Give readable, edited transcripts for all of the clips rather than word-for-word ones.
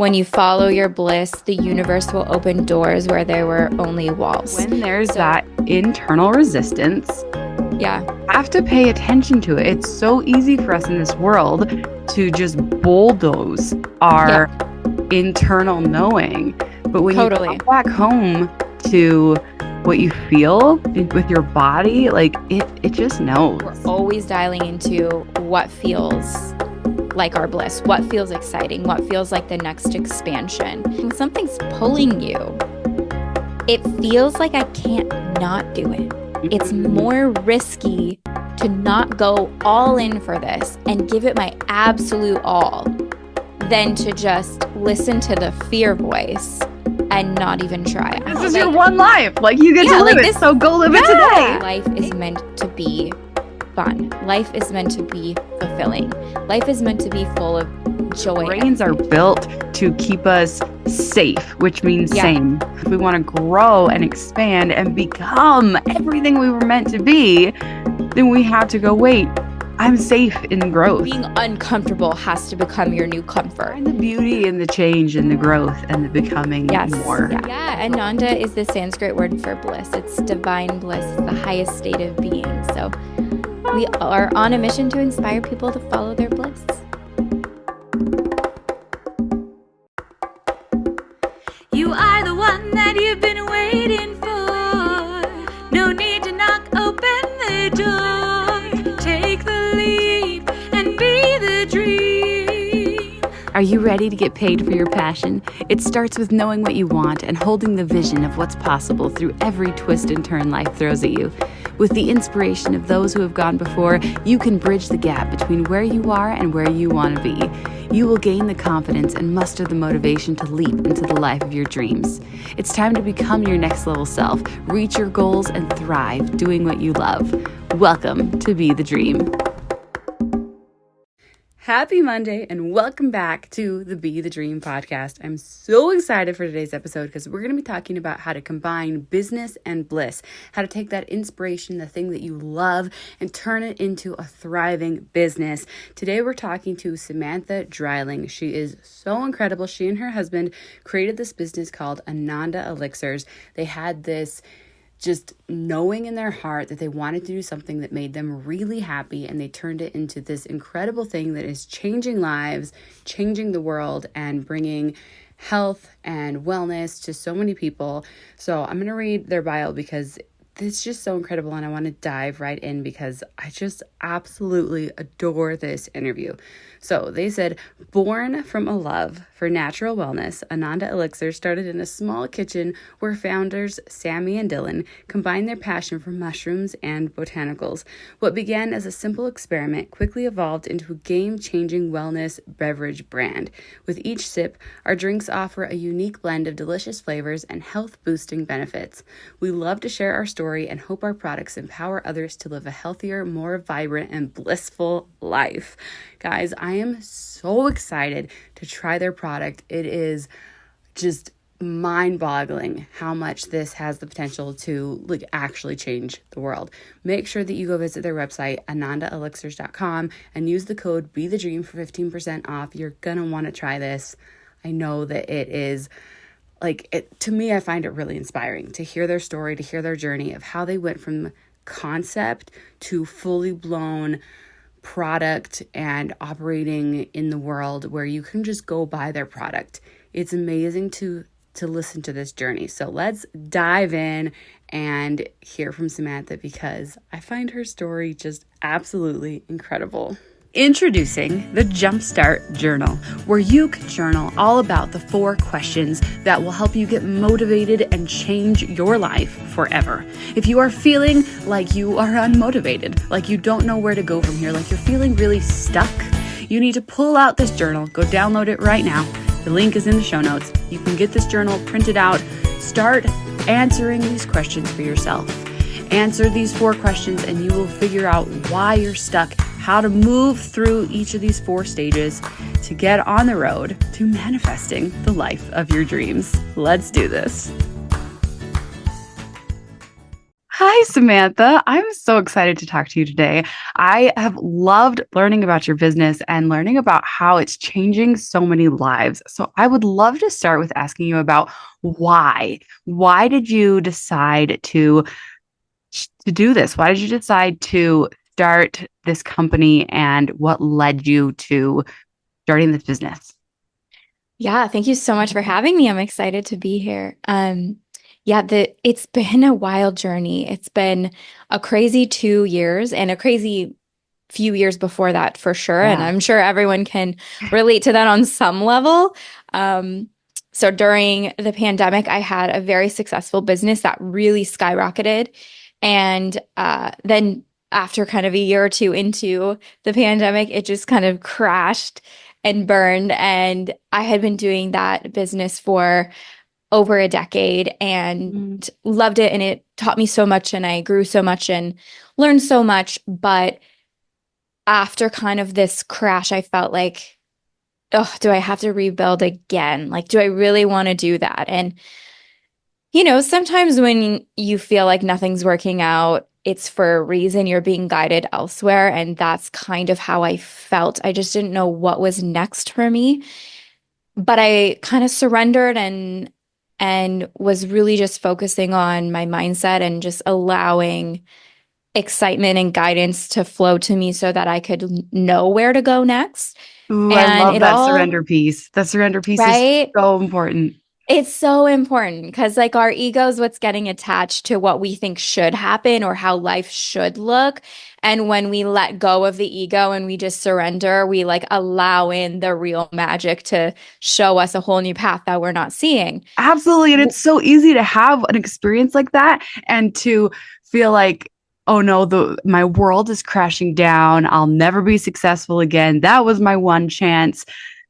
when you follow your bliss, the universe will open doors where there were only walls. When there's that internal resistance, you have to pay attention to it. It's so easy for us in this world to just bulldoze our internal knowing. But when you come back home to what you feel with your body, like it just knows. We're always dialing into what feels like our bliss, what feels exciting, what feels like the next expansion. When something's pulling you, it feels like I can't not do it. It's more risky to not go all in for this and give it my absolute all than to just listen to the fear voice and not even try. This is your one life. Like, you get to live it, so go live it today. Life is meant to be fun. Life is meant to be fulfilling. Life is meant to be full of joy. Brains are built to keep us safe, which means sane. If we want to grow and expand and become everything we were meant to be, then we have to go, wait, I'm safe in growth. Being uncomfortable has to become your new comfort. And the beauty and the change and the growth and the becoming more. Yeah, Ananda is the Sanskrit word for bliss. It's divine bliss, the highest state of being. So we are on a mission to inspire people to follow their bliss. You are the one that you've been waiting for. No need to knock open the door. Take the leap and be the dream. Are you ready to get paid for your passion? It starts with knowing what you want and holding the vision of what's possible through every twist and turn life throws at you. With the inspiration of those who have gone before, you can bridge the gap between where you are and where you want to be. You will gain the confidence and muster the motivation to leap into the life of your dreams. It's time to become your next level self, reach your goals, and thrive doing what you love. Welcome to Be the Dream. Happy Monday and welcome back to the Be the Dream podcast. I'm so excited for today's episode because we're going to be talking about how to combine business and bliss, how to take that inspiration, the thing that you love, and turn it into a thriving business. Today we're talking to Samantha Dreiling. She is so incredible. She and her husband created this business called Ananda Elixirs. They had this just knowing in their heart that they wanted to do something that made them really happy, and they turned it into this incredible thing that is changing lives, changing the world, and bringing health and wellness to so many people. So I'm going to read their bio because it's just so incredible, and I want to dive right in because I just absolutely adore this interview. So they said, born from a love for natural wellness, Ananda Elixers started in a small kitchen where founders Sammi and Dylan combined their passion for mushrooms and botanicals. What began as a simple experiment quickly evolved into a game-changing wellness beverage brand. With each sip, our drinks offer a unique blend of delicious flavors and health-boosting benefits. We love to share our story and hope our products empower others to live a healthier, more vibrant, and blissful life. Guys, I am so excited to try their product. It is just mind-boggling how much this has the potential to actually change the world. Make sure that you go visit their website, anandaelixirs.com, and use the code BeTheDream for 15% off. You're gonna want to try this. I know that it is to me, I find it really inspiring to hear their story, to hear their journey of how they went from concept to fully blown product and operating in the world where you can just go buy their product. It's amazing to listen to this journey. So let's dive in and hear from Samantha because I find her story just absolutely incredible. Introducing the Jumpstart Journal, where you can journal all about the 4 questions that will help you get motivated and change your life forever. If you are feeling like you are unmotivated, like you don't know where to go from here, like you're feeling really stuck, you need to pull out this journal. Go download it right now. The link is in the show notes. You can get this journal printed out. Start answering these questions for yourself. Answer these 4 questions and you will figure out why you're stuck, how to move through each of these 4 stages to get on the road to manifesting the life of your dreams. Let's do this. Hi, Hi, Samantha. I'm so excited to talk to you today. I have loved learning about your business and learning about how it's changing so many lives. So I would love to start with asking you about why. Why did you decide to do this? Why did you decide to start this company and what led you to starting this business? Yeah, thank you so much for having me. I'm excited to be here. Yeah, it's been a wild journey. It's been a crazy 2 years and a crazy few years before that for sure. And Yeah. I'm sure everyone can relate to that on some level. Um, so during the pandemic, I had a very successful business that really skyrocketed. And then after kind of a year or two into the pandemic, it just kind of crashed and burned. And I had been doing that business for over a decade and Mm. loved it. And it taught me so much and I grew so much and learned so much. But after kind of this crash, I felt like, oh, do I have to rebuild again? Like, do I really want to do that? And, sometimes when you feel like nothing's working out, it's for a reason you're being guided elsewhere. And that's kind of how I felt. I just didn't know what was next for me. But I kind of surrendered and was really just focusing on my mindset and just allowing excitement and guidance to flow to me so that I could know where to go next. Ooh, I And love it that all, surrender piece. That surrender piece is right? so important. It's so important because, like, our ego is what's getting attached to what we think should happen or how life should look. And when we let go of the ego and we just surrender, we like allow in the real magic to show us a whole new path that we're not seeing. Absolutely. And it's so easy to have an experience like that and to feel like, oh no, my world is crashing down. I'll never be successful again. That was my one chance,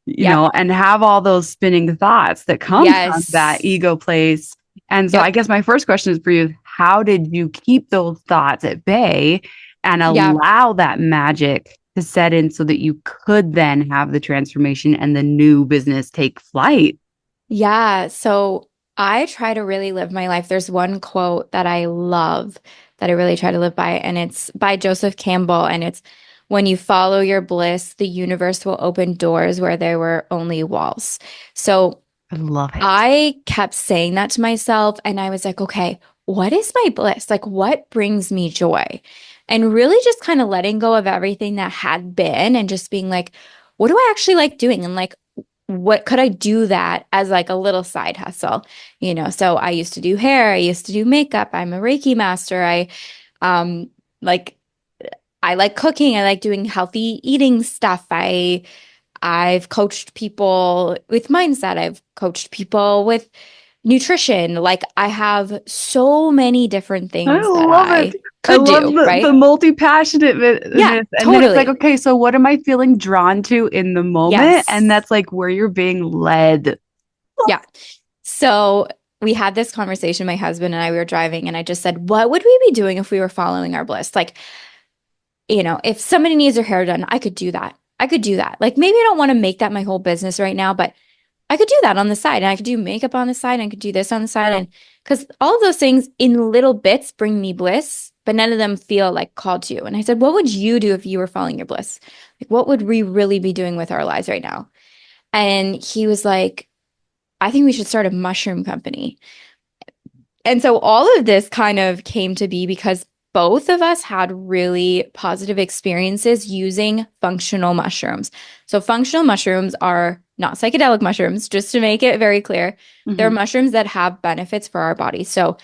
Yep. and have all those spinning thoughts that come from that Yes. ego place. And so I Yep. guess my first question is for you, how did you keep those thoughts at bay and Yeah. allow that magic to set in so that you could then have the transformation and the new business take flight? Yeah. So I try to really live my life. There's one quote that I love that I really try to live by, and it's by Joseph Campbell. And it's when you follow your bliss, the universe will open doors where there were only walls. So I love it. I kept saying that to myself, and I was like, okay, what is my bliss? Like, what brings me joy? And really just kind of letting go of everything that had been and just being like, what do I actually like doing? And like, what could I do that as like a little side hustle? So I used to do hair, I used to do makeup, I'm a Reiki master. Um like I like cooking, I like doing healthy eating stuff. I've coached people with mindset, I've coached people with nutrition. Like I have so many different I things that love it. I I could love do, the right? Yeah, multi-passionateness. And then it's like, totally. okay, so what am I feeling drawn to in the moment? And Yes. that's like where you're being led. Yeah. So we had this conversation, my husband and I, we were driving, and I just said, what would we be doing if we were following our bliss? Like, if somebody needs their hair done, I could do that. I could do that. Like, maybe I don't want to make that my whole business right now, but I could do that on the side. And I could do makeup on the side. And I could do this on the side. And because all of those things in little bits bring me bliss, but none of them feel like called to you. And I said, what would you do if you were following your bliss? Like, what would we really be doing with our lives right now? And he was like, I think we should start a mushroom company. And so all of this kind of came to be because both of us had really positive experiences using functional mushrooms. So functional mushrooms are not psychedelic mushrooms, just to make it very clear. They're Mhm. mushrooms that have benefits for our body. So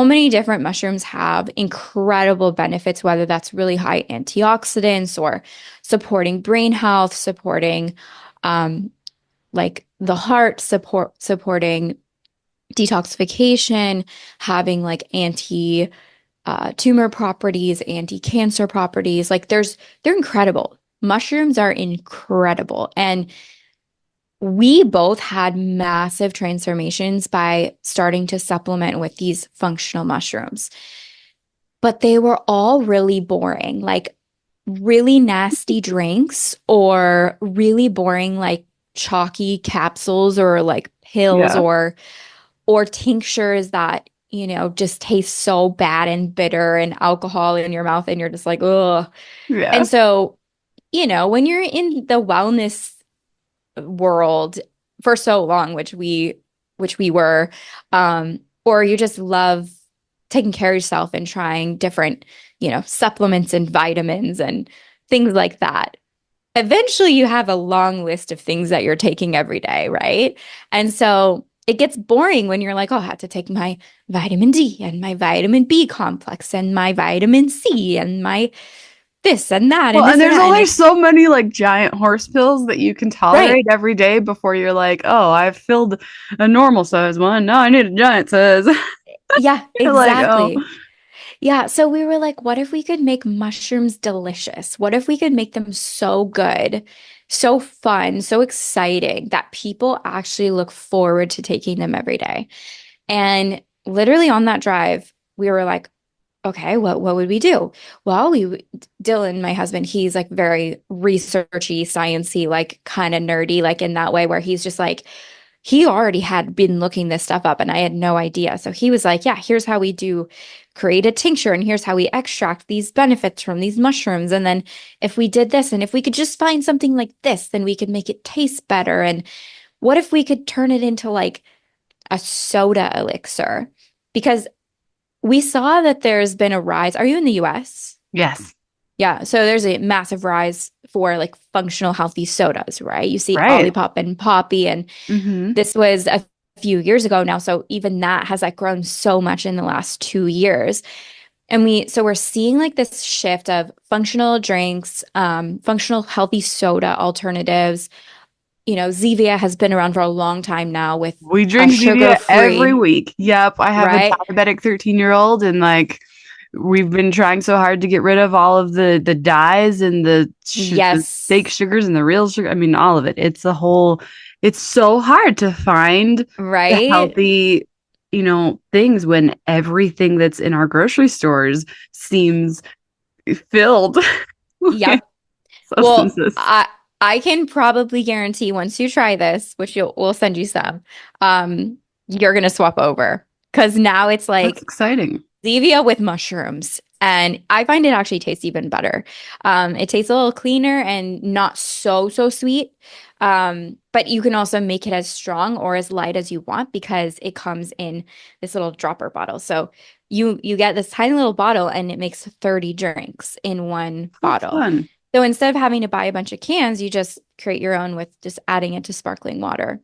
many different mushrooms have incredible benefits, whether that's really high antioxidants or supporting brain health, supporting um, like the heart, supporting detoxification, having like anti tumor properties, anti-cancer properties. Like they're incredible. Mushrooms are incredible. And we both had massive transformations by starting to supplement with these functional mushrooms. But they were all really boring, like really nasty drinks or really boring, like chalky capsules or like pills Yeah. or tinctures that just tastes so bad and bitter and alcohol in your mouth and you're just like, ugh. Yeah. And so, when you're in the wellness world for so long, which we were, or you just love taking care of yourself and trying different, supplements and vitamins and things like that. Eventually you have a long list of things that you're taking every day, right? And so it gets boring when you're like, oh, I have to take my vitamin D and my vitamin B complex and my vitamin C and my this and that Well, and this and and there's that. And only so many like giant horse pills that you can right. tolerate every day before you're like, oh, I've filled a normal size one. Now I need a giant size. Yeah, You're like, oh, exactly. Yeah, so we were like, what if we could make mushrooms delicious? What if we could make them so good, so fun, so exciting that people actually look forward to taking them every day? And literally on that drive, we were like, okay, what would we do? Well, Dylan, my husband, he's like very researchy, sciencey, like kind of nerdy, like in that way where he's just like, he already had been looking this stuff up and I had no idea. So he was like, yeah, here's how we do create a tincture and here's how we extract these benefits from these mushrooms. And then if we did this and if we could just find something like this, then we could make it taste better. And what if we could turn it into like a soda elixir? Because we saw that there's been a rise. Are you in the US? yes, Yeah, so there's a massive rise for like functional healthy sodas, right? You see right. Olipop and Poppy, and Mm-hmm. this was a few years ago now. So even that has like grown so much in the last 2 years. And we're seeing like this shift of functional drinks, functional healthy soda alternatives. Zevia has been around for a long time now with We a drink Zevia every sugar-free, week. Yep, I have a right? diabetic 13-year-old, and like we've been trying so hard to get rid of all of the dyes and the fake Yes, sugars and the real sugar. I mean, all of it. It's so hard to find the right? healthy, things when everything that's in our grocery stores seems filled with Yep. Well, substances. I can probably guarantee once you try this, which we'll send you some, you're gonna swap over because now it's That's like exciting. Zevia with mushrooms. And I find it actually tastes even better. It tastes a little cleaner and not so sweet. But you can also make it as strong or as light as you want because it comes in this little dropper bottle. So you get this tiny little bottle and it makes 30 drinks in one Oh, bottle. fun. So instead of having to buy a bunch of cans, you just create your own with just adding it to sparkling water.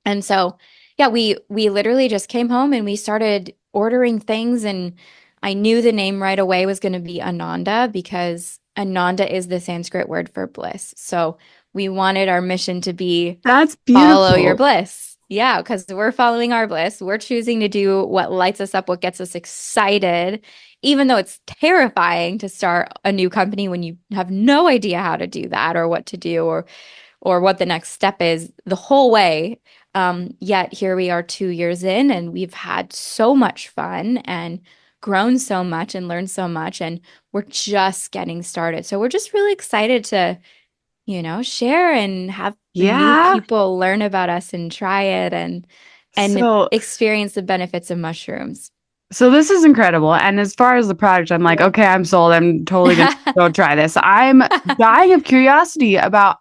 And so, yeah, we literally just came home and we started ordering things and I knew the name right away was going to be Ananda because Ananda is the Sanskrit word for bliss. So we wanted our mission to be That's follow your beautiful. bliss. Yeah, because we're following our bliss. We're choosing to do what lights us up, what gets us excited, even though it's terrifying to start a new company when you have no idea how to do that or what to do or what the next step is the whole way. Yet here we are 2 years in, and we've had so much fun and grown so much and learned so much, and we're just getting started. So we're just really excited to, share and have new Yeah. people learn about us and try it and So experience the benefits of mushrooms. So this is incredible. And as far as the product, I'm like, okay, I'm sold. I'm totally gonna go try this. I'm dying of curiosity about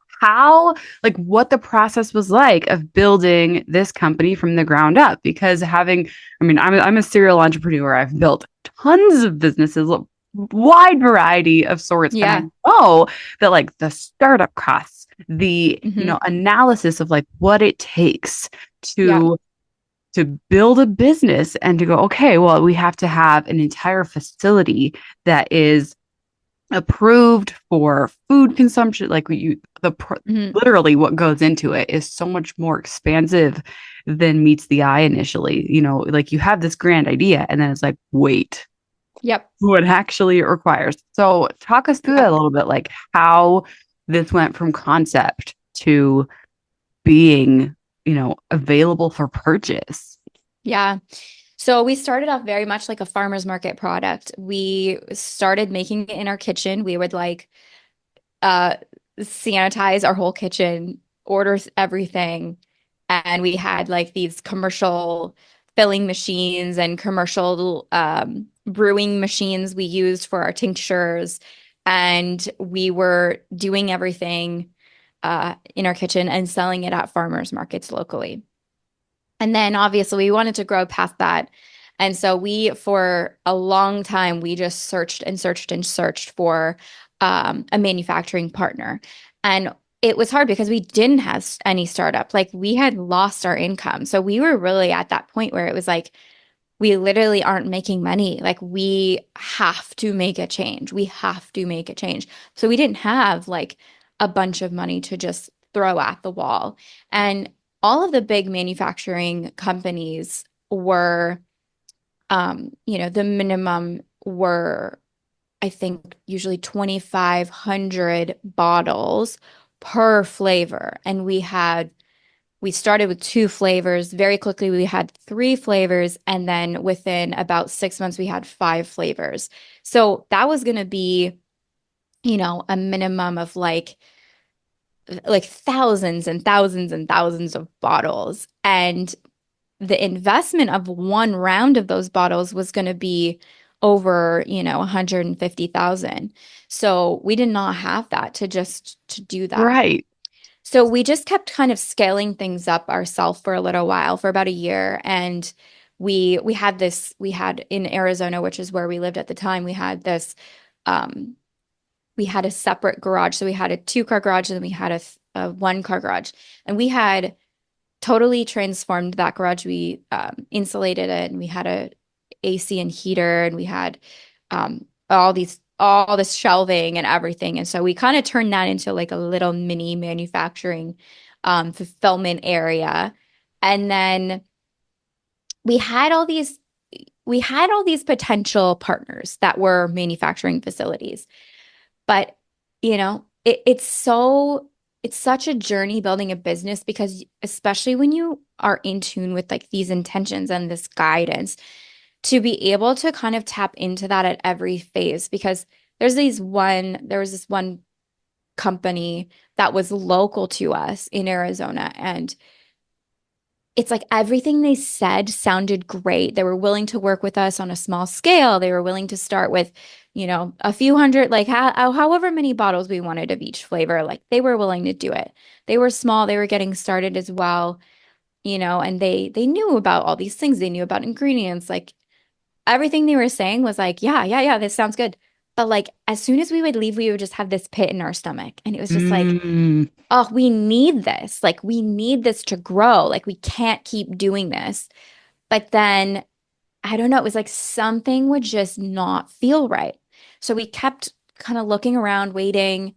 like what the process was like of building this company from the ground up. Because I'm a serial entrepreneur. I've built tons of businesses, a wide variety of sorts. And I Yeah. know that like the startup costs, the, Hmm. analysis of like what it takes Yeah. to build a business and to go, okay, well, we have to have an entire facility that is approved for food consumption. Like Hmm. literally what goes into it is so much more expansive than meets the eye initially. Like you have this grand idea and then it's like, wait, Yep. what actually it requires. So talk us through that a little bit, like how this went from concept to being available for purchase. Yeah. So we started off very much like a farmer's market product. We started making it in our kitchen. We would like uh sanitize our whole kitchen, order everything, and we had like these commercial filling machines and commercial brewing machines we used for our tinctures. And we were doing everything in our kitchen and selling it at farmers markets locally. And then obviously we wanted to grow past that. And so for a long time, we just searched and searched and searched for a manufacturing partner. And it was hard because we didn't have any startup. Like we had lost our income. So we were really at that point where it was like, we literally aren't making money. Like we have to make a change. We have to make a change. So we didn't have like a bunch of money to just throw at the wall. And all of the big manufacturing companies were, the minimum were, I think, usually 2,500 bottles per flavor. And we started with 2 flavors. Very quickly, we had 3 flavors. And then within about 6 months, we had 5 flavors. So that was going to be, a minimum of like thousands and thousands and thousands of bottles. And the investment of one round of those bottles was going to be over, 150,000. So we did not have that to do that. Right. So we just kept kind of scaling things up ourselves for a little while, for about a year. And we had in Arizona, which is where we lived at the time, we had a separate garage. So we had a 2-car garage and then we had a 1-car garage. And we had totally transformed that garage. We insulated it and we had a AC and heater and we had all this shelving and everything. And so we kind of turned that into like a little mini manufacturing fulfillment area. And then we had all these potential partners that were manufacturing facilities. But, it's such a journey building a business because especially when you are in tune with like these intentions and this guidance, to be able to kind of tap into that at every phase, because there was this one company that was local to us in Arizona, and it's like everything they said sounded great. They were willing to work with us on a small scale. They were willing to start with, a few hundred, like however many bottles we wanted of each flavor. Like they were willing to do it. They were small. They were getting started as well, and they knew about all these things. They knew about ingredients. Like everything they were saying was like, yeah, this sounds good. But like as soon as we would leave, we would just have this pit in our stomach. And it was just like, oh, we need this. Like we need this to grow. Like we can't keep doing this. But then I don't know, it was like something would just not feel right. So we kept kind of looking around, waiting.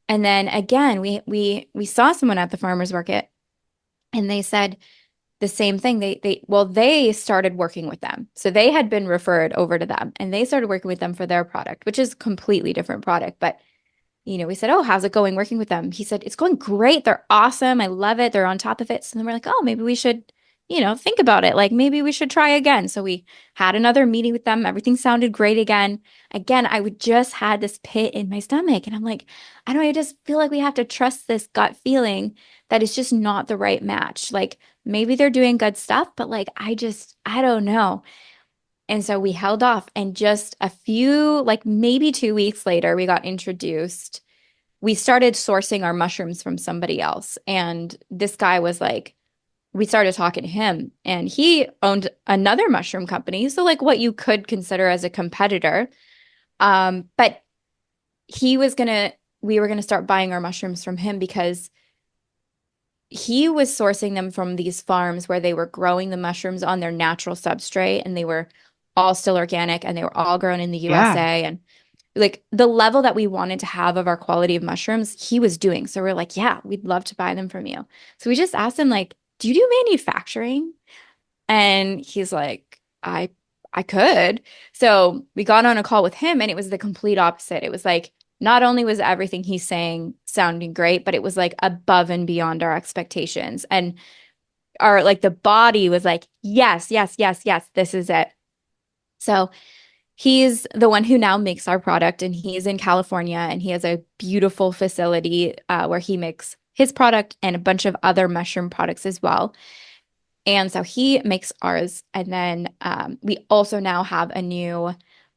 And then again, we saw someone at the farmer's market and they said the same thing. They started working with them. So they had been referred over to them and they started working with them for their product, which is a completely different product. But, we said, oh, how's it going working with them? He said, it's going great. They're awesome. I love it. They're on top of it. So then we're like, oh, maybe we should, think about it. Like maybe we should try again. So we had another meeting with them. Everything sounded great again. Again, I would just had this pit in my stomach. And I'm like, I don't know, I just feel like we have to trust this gut feeling that it's just not the right match. Like maybe they're doing good stuff, but like, I don't know. And so we held off, and just a few, like maybe 2 weeks later, we got introduced. We started sourcing our mushrooms from somebody else. And this guy was like, we started talking to him, and he owned another mushroom company. So like what you could consider as a competitor. But we were going to start buying our mushrooms from him because he was sourcing them from these farms where they were growing the mushrooms on their natural substrate, and they were all still organic and they were all grown in the USA. And like the level that we wanted to have of our quality of mushrooms, he was doing. So we're like, yeah, we'd love to buy them from you. So we just asked him like, do you do manufacturing? And he's like, I could. So we got on a call with him, and it was the complete opposite. It was like, not only was everything he's saying sounding great, but it was like above and beyond our expectations. And the body was like, yes, this is it. So he's the one who now makes our product, and he's in California, and he has a beautiful facility where he makes his product and a bunch of other mushroom products as well. And so he makes ours. And then we also now have a new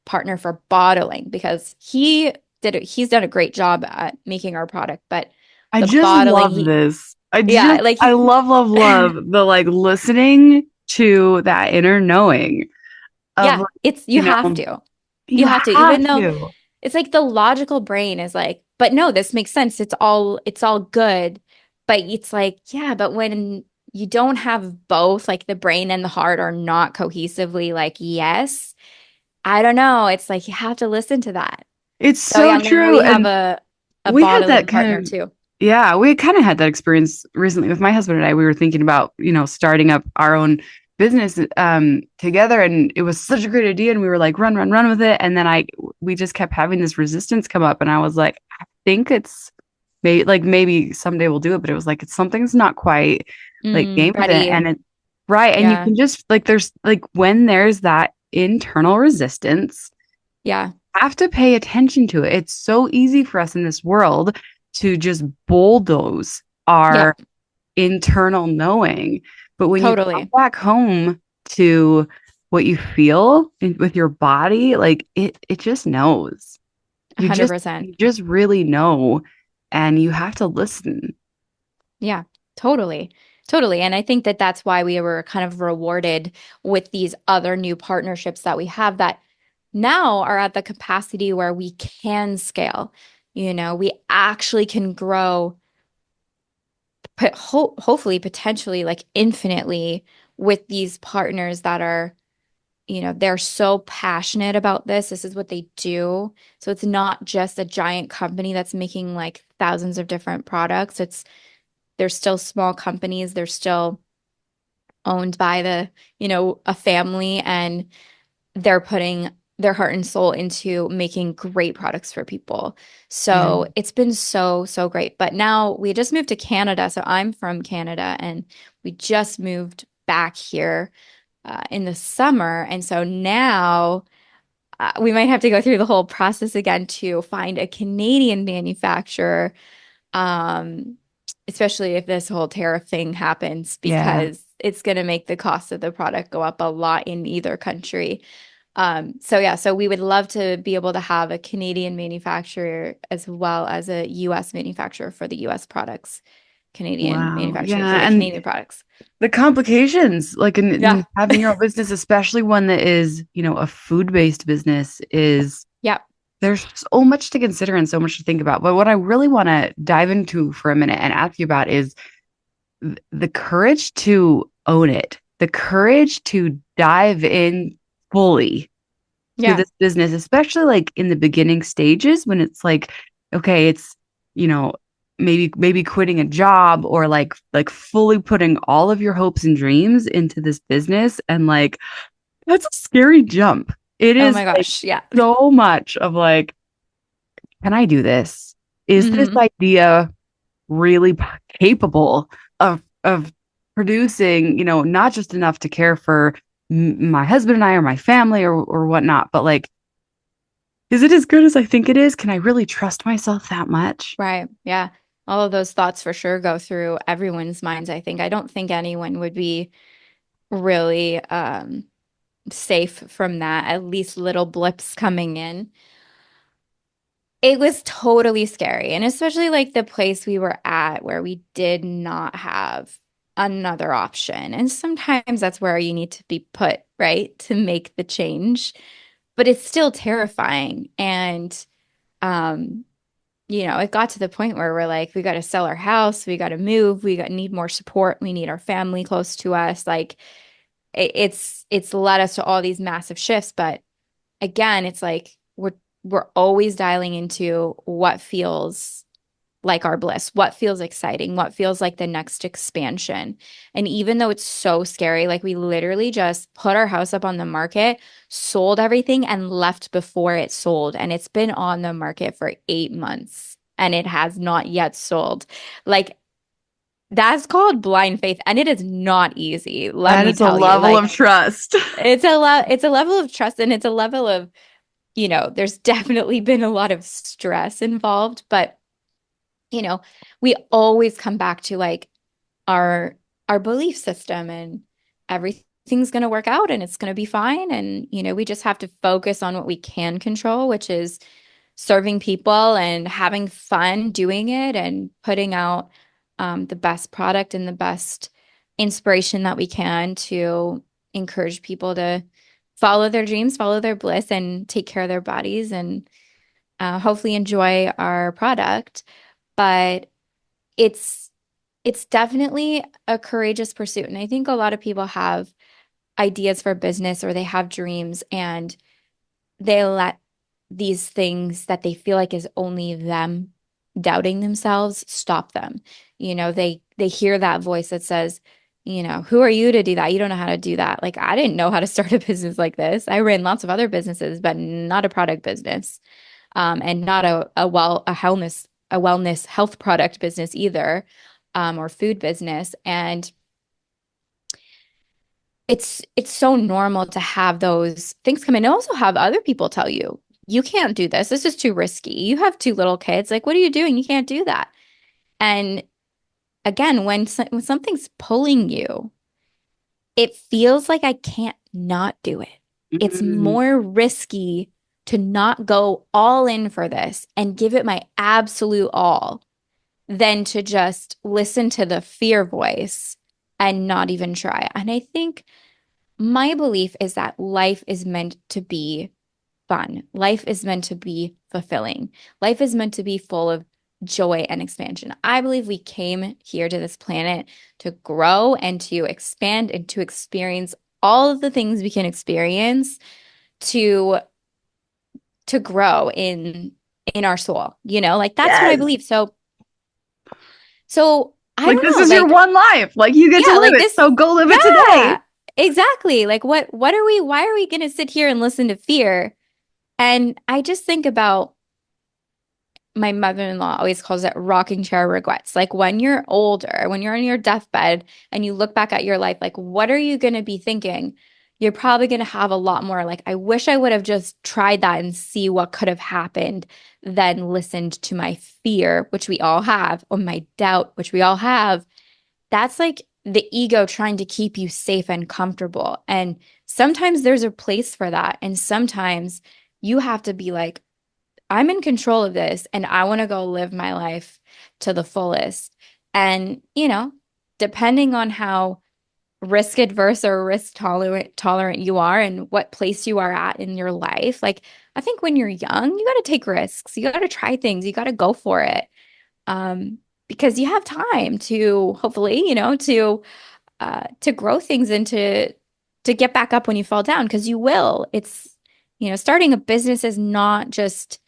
partner for bottling because he's done a great job at making our product, but I the just bottling, love this. yeah, like I love, love, love the like listening to that inner knowing of, yeah, like, it's you know, you you have to, have even though to. it's like the logical brain is like, but no, this makes sense. It's all good. But it's like, yeah, but when you don't have both, like the brain and the heart are not cohesively like, yes, I don't know. It's like you have to listen to that. It's So so yeah, now true. we have And a we had that bottling kind partner of, too. yeah, we kind of had that experience recently with my husband and I. We were thinking about, starting up our own business together, and it was such a great idea. And we were like, run, run, run with it. And then we just kept having this resistance come up, and I was like, I think it's maybe someday we'll do it, but it was like something's not quite like game with it, Ready. and it right, and you Yeah. can just like there's like when there's that internal resistance Yeah. have to pay attention to it. It's so easy for us in this world to just bulldoze our Yep. internal knowing. But when you come Totally. back home to what you feel with your body, like it just knows. You 100%. just really know, and you have to listen. Yeah, totally. Totally. And I think that that's why we were kind of rewarded with these other new partnerships that we have that now are at the capacity where we can scale. We actually can grow, hopefully, potentially, like infinitely with these partners that are, they're so passionate about this. This is what they do. So it's not just a giant company that's making like thousands of different products. They're still small companies. They're still owned by a family, and they're putting their heart and soul into making great products for people. Yeah. So it's been so, so great. But now we just moved to Canada. So I'm from Canada, and we just moved back here in the summer. And so now we might have to go through the whole process again to find a Canadian manufacturer, um, especially if this whole tariff thing happens, Yeah. because it's going to make the cost of the product go up a lot in either country. So yeah, so we would love to be able to have a Canadian manufacturer as well as a US manufacturer for the US products, Canadian Wow. manufacturer for Yeah. the And Canadian products. the complications, like in Yeah. having your own business, especially one that is, a food-based business, is Yeah. there's so much to consider and so much to think about. But what I really want to dive into for a minute and ask you about is the courage to own it, the courage to dive in fully to Yeah. this business, especially like in the beginning stages when it's like, okay, it's, you know, maybe quitting a job or like fully putting all of your hopes and dreams into this business. And like, that's a scary jump. It Oh is my like gosh. Yeah. so much of like, can I do this? Is this Hmm. idea really capable of producing, not just enough to care for my husband and I or my family or whatnot, but like, is it as good as I think it is? Can I really trust myself that much? Right. Yeah. All of those thoughts for sure go through everyone's minds, I think. I don't think anyone would be really safe from that, at least little blips coming in. It was totally scary. And especially like the place we were at where we did not have another option. And sometimes that's where you need to be put, right? To make the change. But it's still terrifying. And um, it got to the point where we're like, we got to sell our house, we got to move, need more support, we need our family close to us. Like it's led us to all these massive shifts, but again, it's like we're always dialing into what feels like our bliss, what feels exciting, what feels like the next expansion. And even though it's so scary, like we literally just put our house up on the market, sold everything, and left before it sold. And it's been on the market for 8 months and it has not yet sold. Like that's called blind faith, and it is not easy, let That me is a tell you. level Like of trust. it's a level of trust, and it's a level of, there's definitely been a lot of stress involved, but you know, we always come back to like our our belief system, and everything's going to work out and it's going to be fine. And, we just have to focus on what we can control, which is serving people and having fun doing it and putting out the best product and the best inspiration that we can to encourage people to follow their dreams, follow their bliss, and take care of their bodies and hopefully enjoy our product. But it's definitely a courageous pursuit. And I think a lot of people have ideas for business or they have dreams and they let these things that they feel like is only them doubting themselves stop them. They hear that voice that says, who are you to do that? You don't know how to do that. Like, I didn't know how to start a business like this. I ran lots of other businesses, but not a product business, and not a wellness health product business either, or food business. And it's so normal to have those things come in. And also have other people tell you, you can't do this. This is too risky. You have 2 little kids. Like, what are you doing? You can't do that. And again, when something's pulling you, it feels like I can't not do it. It's more risky to not go all in for this and give it my absolute all than to just listen to the fear voice and not even try. And I think my belief is that life is meant to be fun. Life is meant to be fulfilling. Life is meant to be full of joy and expansion. I believe we came here to this planet to grow and to expand and to experience all of the things we can experience to grow in our soul. Like that's what I believe. So I don't know. This is your one life. Like you get to live it. So go live it today. Exactly. Like why are we going to sit here and listen to fear? And I just think about my mother-in-law always calls it rocking chair regrets. Like when you're older, when you're on your deathbed and you look back at your life, like what are you going to be thinking? You're probably going to have a lot more like, I wish I would have just tried that and see what could have happened than listened to my fear, which we all have, or my doubt, which we all have. That's like the ego trying to keep you safe and comfortable. And sometimes there's a place for that. And sometimes you have to be like, I'm in control of this and I want to go live my life to the fullest. And, depending on how risk adverse or risk tolerant you are and what place you are at in your life, like I think when you're young, you got to take risks. You got to try things. You got to go for it. Because you have time to hopefully, to grow things and to get back up when you fall down, because you will. It's, starting a business is not just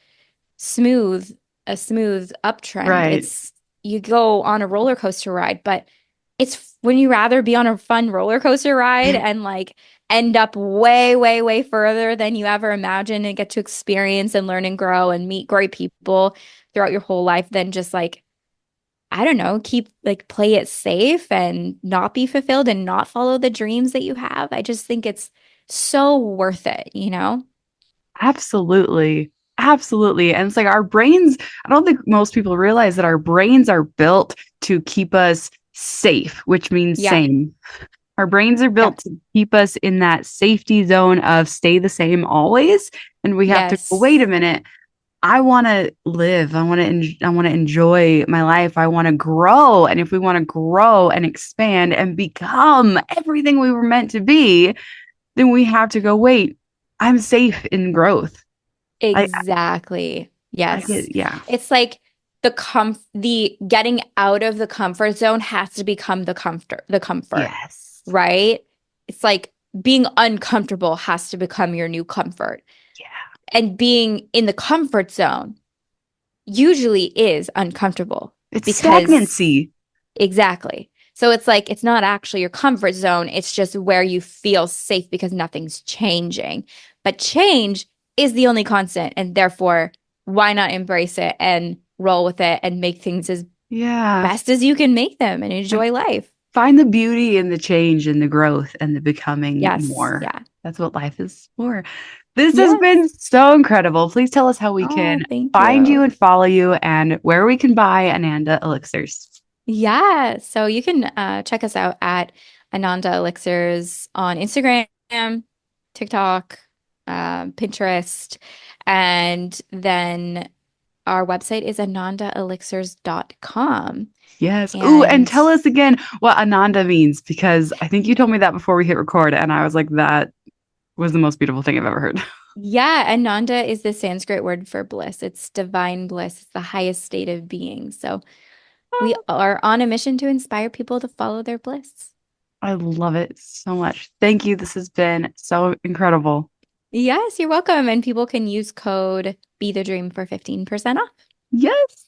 a smooth uptrend. Right. It's you go on a roller coaster ride, but it's when you rather be on a fun roller coaster ride and like end up way, way, way further than you ever imagined and get to experience and learn and grow and meet great people throughout your whole life than just like, I don't know, play it safe and not be fulfilled and not follow the dreams that you have. I just think it's so worth it, Absolutely. Absolutely. And it's like our brains, I don't think most people realize that our brains are built to keep us safe, which means same. Our brains are built to keep us in that safety zone of stay the same always. And we have to go, wait a minute. I want to live. I want to enjoy my life. I want to grow. And if we want to grow and expand and become everything we were meant to be, then we have to go, wait, I'm safe in growth. Exactly. Yes. It's like the getting out of the comfort zone has to become the comfort. Yes. Right? It's like being uncomfortable has to become your new comfort. Yeah. And being in the comfort zone usually is uncomfortable. It's stagnancy. Exactly. So it's like, it's not actually your comfort zone. It's just where you feel safe because nothing's changing. But change is the only constant. And therefore, why not embrace it and roll with it and make things as best as you can make them and enjoy life? Find the beauty in the change and the growth and the becoming more. Yeah. That's what life is for. This has been so incredible. Please tell us how we can find you and follow you and where we can buy Ananda Elixirs. Yeah. So you can check us out at Ananda Elixirs on Instagram, TikTok, Pinterest. And then our website is anandaelixirs.com. Yes. Ooh, and tell us again what Ananda means, because I think you told me that before we hit record, and I was like, that was the most beautiful thing I've ever heard. Yeah, Ananda is the Sanskrit word for bliss. It's divine bliss. It's the highest state of being. So we are on a mission to inspire people to follow their bliss. I love it so much. Thank you. This has been so incredible. Yes, you're welcome. And people can use code Be the Dream for 15% off. Yes.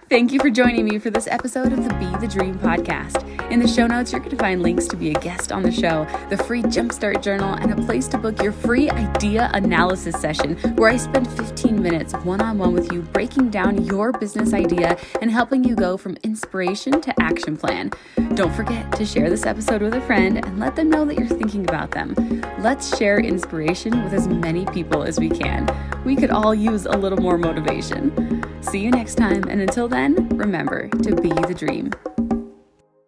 Thank you for joining me for this episode of the Be the Dream podcast. In the show notes, you're going to find links to be a guest on the show, the free Jumpstart Journal, and a place to book your free idea analysis session where I spend 15 minutes one-on-one with you breaking down your business idea and helping you go from inspiration to action plan. Don't forget to share this episode with a friend and let them know that you're thinking about them. Let's share inspiration with as many people as we can. We could all use a little more motivation. See you next time, and until then, remember to be the dream.